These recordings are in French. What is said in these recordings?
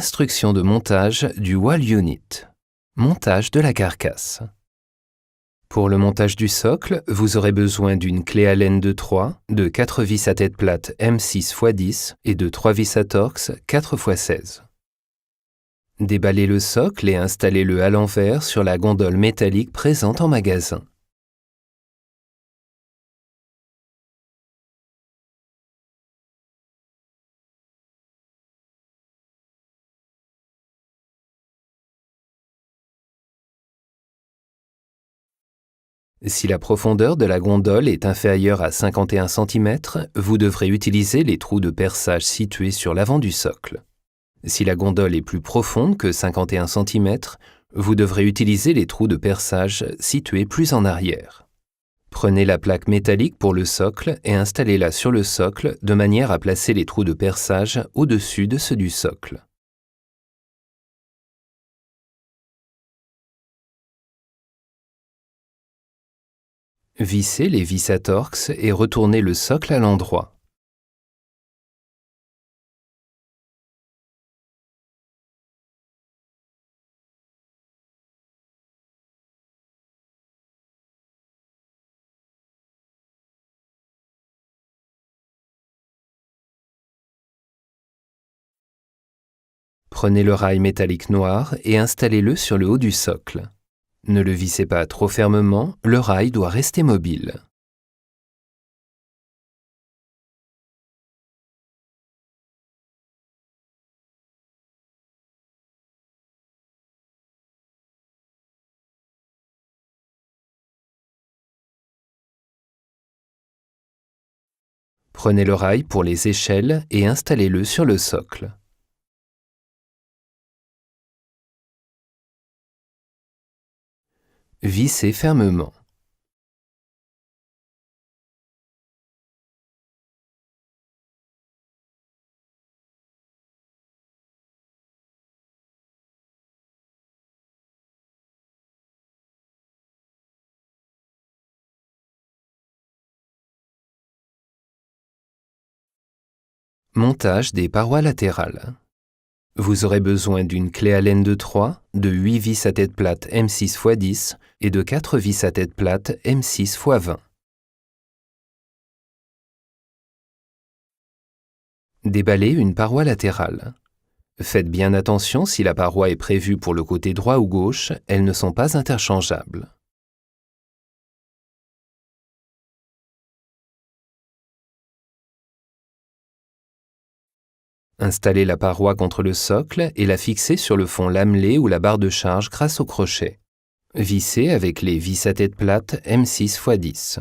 Instructions de montage du wall unit. Montage de la carcasse. Pour le montage du socle, vous aurez besoin d'une clé Allen de 3, de 4 vis à tête plate M6 x 10 et de 3 vis à Torx 4 x 16. Déballez le socle et installez-le à l'envers sur la gondole métallique présente en magasin. Si la profondeur de la gondole est inférieure à 51 cm, vous devrez utiliser les trous de perçage situés sur l'avant du socle. Si la gondole est plus profonde que 51 cm, vous devrez utiliser les trous de perçage situés plus en arrière. Prenez la plaque métallique pour le socle et installez-la sur le socle de manière à placer les trous de perçage au-dessus de ceux du socle. Vissez les vis à Torx et retournez le socle à l'endroit. Prenez le rail métallique noir et installez-le sur le haut du socle. Ne le vissez pas trop fermement, le rail doit rester mobile. Prenez le rail pour les échelles et installez-le sur le socle. Vissez fermement. Montage des parois latérales. Vous aurez besoin d'une clé Allen de 3, de 8 vis à tête plate M6 x 10 et de 4 vis à tête plate M6 x 20. Déballez une paroi latérale. Faites bien attention, si la paroi est prévue pour le côté droit ou gauche, elles ne sont pas interchangeables. Installez la paroi contre le socle et la fixez sur le fond lamelé ou la barre de charge grâce au crochet. Vissez avec les vis à tête plate M6 x 10.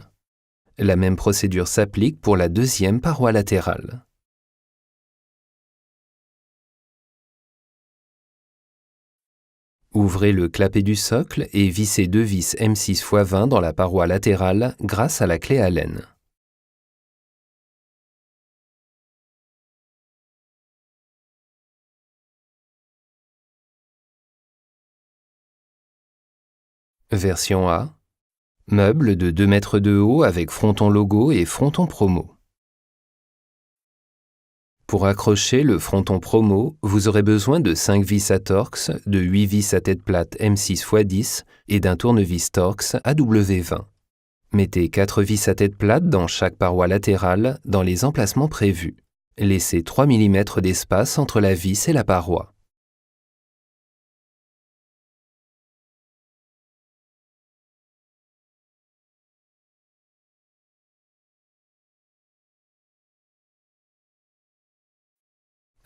La même procédure s'applique pour la deuxième paroi latérale. Ouvrez le clapet du socle et vissez 2 vis M6 x 20 dans la paroi latérale grâce à la clé Allen. Version A. Meuble de 2 mètres de haut avec fronton logo et fronton promo. Pour accrocher le fronton promo, vous aurez besoin de 5 vis à Torx, de 8 vis à tête plate M6 x 10 et d'un tournevis Torx AW20. Mettez 4 vis à tête plate dans chaque paroi latérale dans les emplacements prévus. Laissez 3 mm d'espace entre la vis et la paroi.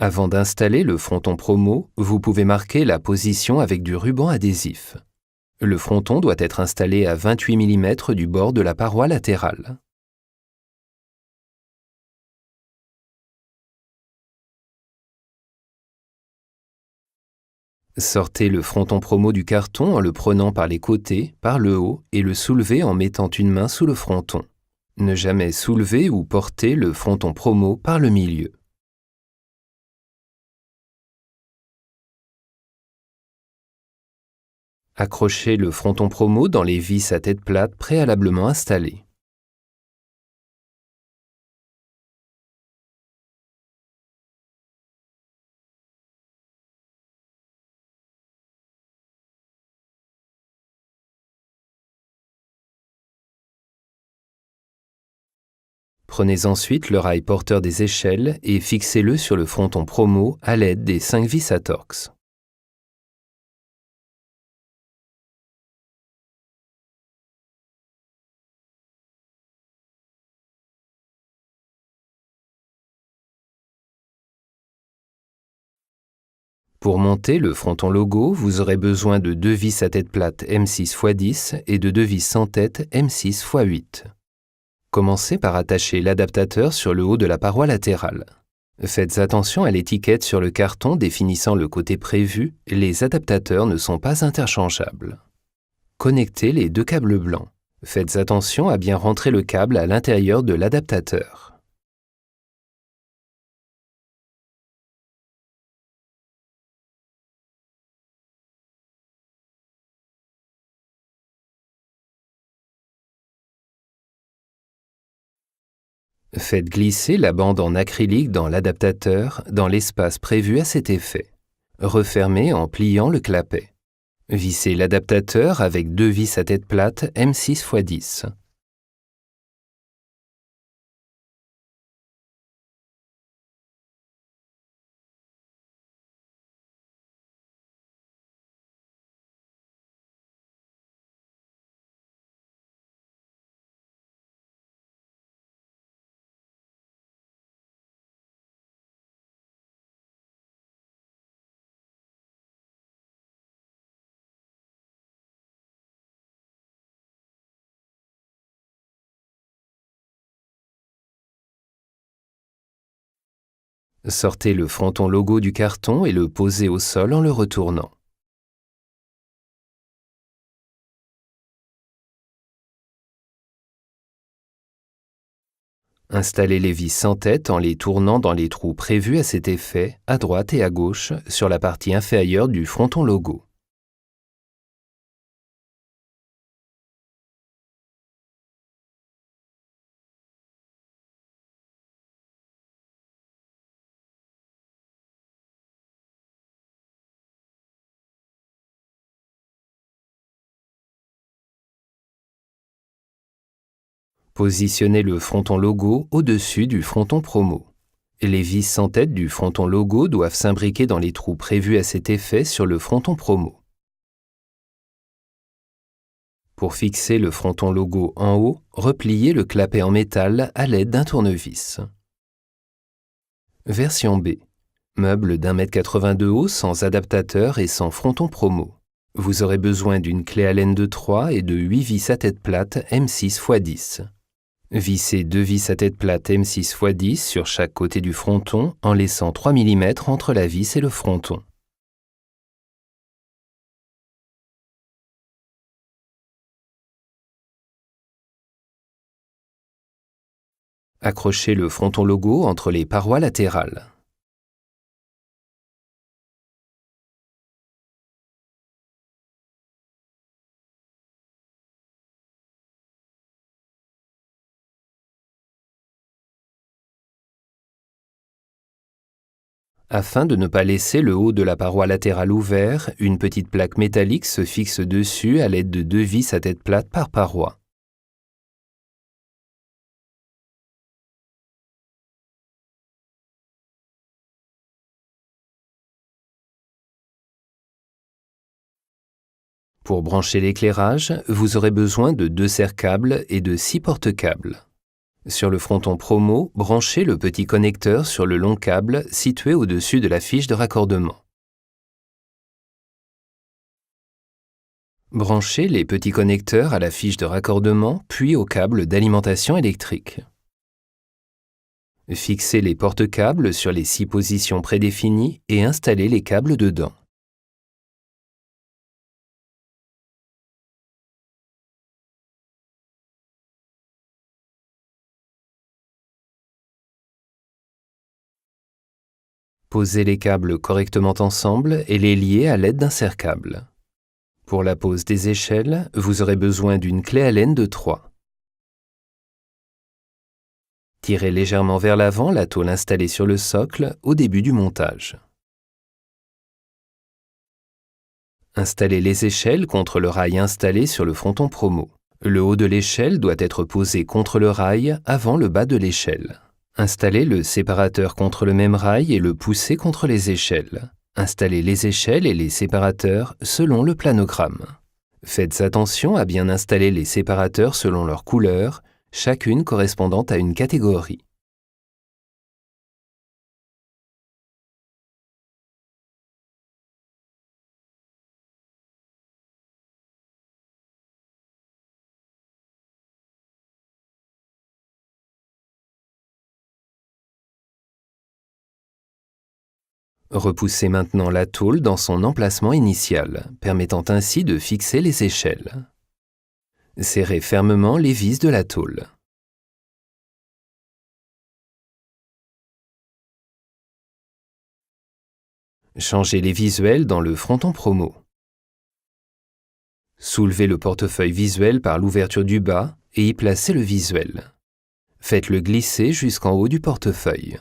Avant d'installer le fronton promo, vous pouvez marquer la position avec du ruban adhésif. Le fronton doit être installé à 28 mm du bord de la paroi latérale. Sortez le fronton promo du carton en le prenant par les côtés, par le haut, et le soulevez en mettant une main sous le fronton. Ne jamais soulever ou porter le fronton promo par le milieu. Accrochez le fronton promo dans les vis à tête plate préalablement installées. Prenez ensuite le rail porteur des échelles et fixez-le sur le fronton promo à l'aide des 5 vis à Torx. Pour monter le fronton logo, vous aurez besoin de 2 vis à tête plate M6 x 10 et de 2 vis sans tête M6 x 8. Commencez par attacher l'adaptateur sur le haut de la paroi latérale. Faites attention à l'étiquette sur le carton définissant le côté prévu, les adaptateurs ne sont pas interchangeables. Connectez les 2 câbles blancs. Faites attention à bien rentrer le câble à l'intérieur de l'adaptateur. Faites glisser la bande en acrylique dans l'adaptateur dans l'espace prévu à cet effet. Refermez en pliant le clapet. Vissez l'adaptateur avec 2 vis à tête plate M6 x 10. Sortez le fronton logo du carton et le posez au sol en le retournant. Installez les vis sans tête en les tournant dans les trous prévus à cet effet, à droite et à gauche, sur la partie inférieure du fronton logo. Positionnez le fronton logo au-dessus du fronton promo. Les vis sans tête du fronton logo doivent s'imbriquer dans les trous prévus à cet effet sur le fronton promo. Pour fixer le fronton logo en haut, repliez le clapet en métal à l'aide d'un tournevis. Version B. Meuble d'1,80 m de haut sans adaptateur et sans fronton promo. Vous aurez besoin d'une clé Allen de 3 et de 8 vis à tête plate M6 x 10. Vissez 2 vis à tête plate M6 x 10 sur chaque côté du fronton en laissant 3 mm entre la vis et le fronton. Accrochez le fronton logo entre les parois latérales. Afin de ne pas laisser le haut de la paroi latérale ouvert, une petite plaque métallique se fixe dessus à l'aide de 2 vis à tête plate par paroi. Pour brancher l'éclairage, vous aurez besoin de 2 serre-câbles et de 6 porte-câbles. Sur le fronton promo, branchez le petit connecteur sur le long câble situé au-dessus de la fiche de raccordement. Branchez les petits connecteurs à la fiche de raccordement, puis au câble d'alimentation électrique. Fixez les porte-câbles sur les 6 positions prédéfinies et installez les câbles dedans. Posez les câbles correctement ensemble et les liez à l'aide d'un serre-câble. Pour la pose des échelles, vous aurez besoin d'une clé Allen de 3. Tirez légèrement vers l'avant la tôle installée sur le socle au début du montage. Installez les échelles contre le rail installé sur le fronton promo. Le haut de l'échelle doit être posé contre le rail avant le bas de l'échelle. Installez le séparateur contre le même rail et le poussez contre les échelles. Installez les échelles et les séparateurs selon le planogramme. Faites attention à bien installer les séparateurs selon leur couleur, chacune correspondant à une catégorie. Repoussez maintenant la tôle dans son emplacement initial, permettant ainsi de fixer les échelles. Serrez fermement les vis de la tôle. Changez les visuels dans le fronton promo. Soulevez le portefeuille visuel par l'ouverture du bas et y placez le visuel. Faites-le glisser jusqu'en haut du portefeuille.